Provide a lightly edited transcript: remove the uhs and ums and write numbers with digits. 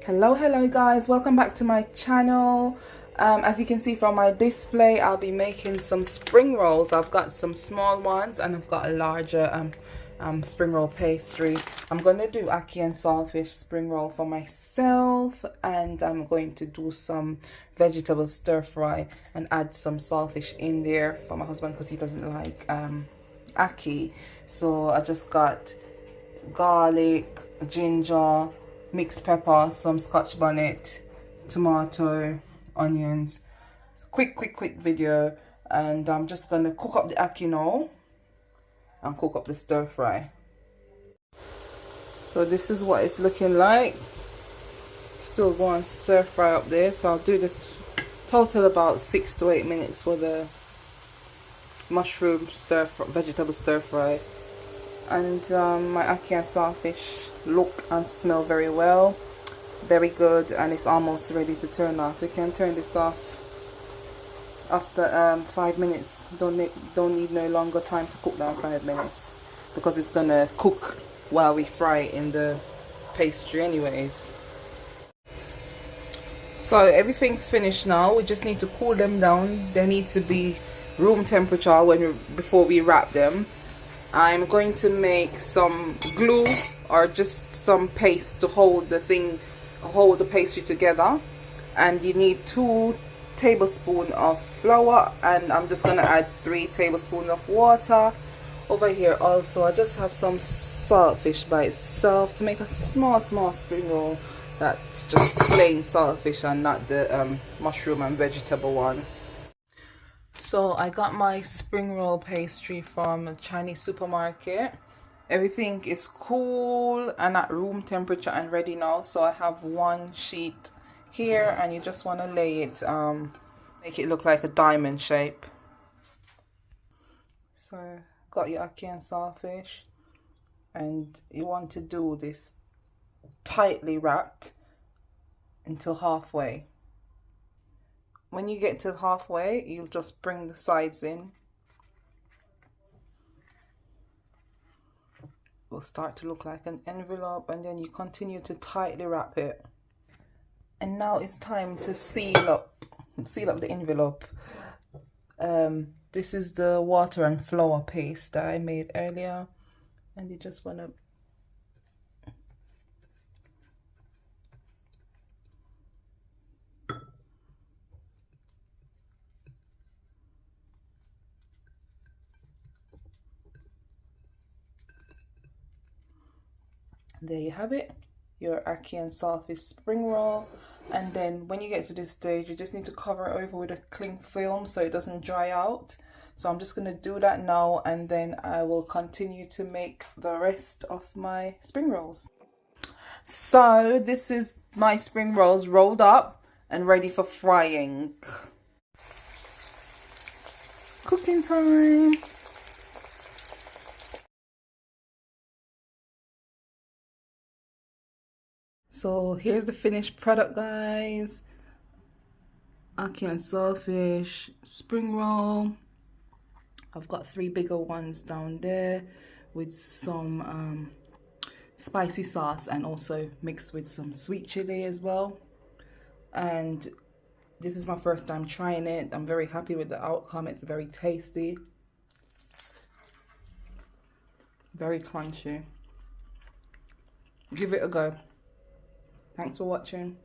Hello guys, welcome back to my channel. As you can see from my display, I'll be making some spring rolls. I've got some small ones and I've got a larger spring roll pastry. I'm going to do ackee and saltfish spring roll for myself, and I'm going to do some vegetable stir fry and add some saltfish in there for my husband because he doesn't like ackee. So I just got garlic, ginger, mixed pepper, some scotch bonnet, tomato, onions. Quick video, and I'm just gonna cook up the ackee now and cook up the stir fry. So this is what it's looking like. Still going stir fry up there, so I'll do this total about 6 to 8 minutes for the mushroom vegetable stir fry. And my ackee and saltfish look and smell very well, very good, and it's almost ready to turn off. You can turn this off after 5 minutes. Don't need no longer time to cook down 5 minutes, because it's gonna cook while we fry in the pastry anyways. So everything's finished now. We just need to cool them down. They need to be room temperature before we wrap them. I'm going to make some glue or just some paste to hold the pastry together, and you need 2 tablespoons of flour, and I'm just going to add 3 tablespoons of water. Over here also I just have some saltfish by itself to make a small spring roll that's just plain saltfish and not the mushroom and vegetable one. So I got my spring roll pastry from a Chinese supermarket. Everything is cool and at room temperature and ready now. So I have 1 sheet here, and you just want to lay it, make it look like a diamond shape. So got your ackee and saltfish, and you want to do this tightly wrapped until halfway. When you get to halfway, you'll just bring the sides in. It will start to look like an envelope, and then you continue to tightly wrap it. And now it's time to seal up the envelope. This is the water and flour paste that I made earlier, and you just want to there you have it, your ackee and saltfish spring roll. And then when you get to this stage, you just need to cover it over with a cling film so it doesn't dry out. So I'm just going to do that now, and then I will continue to make the rest of my spring rolls. So this is my spring rolls rolled up and ready for frying. Cooking time. So here's the finished product, guys. Ackee and saltfish spring roll. I've got 3 bigger ones down there with some spicy sauce, and also mixed with some sweet chili as well. And this is my first time trying it. I'm very happy with the outcome. It's very tasty, very crunchy. Give it a go. Thanks for watching.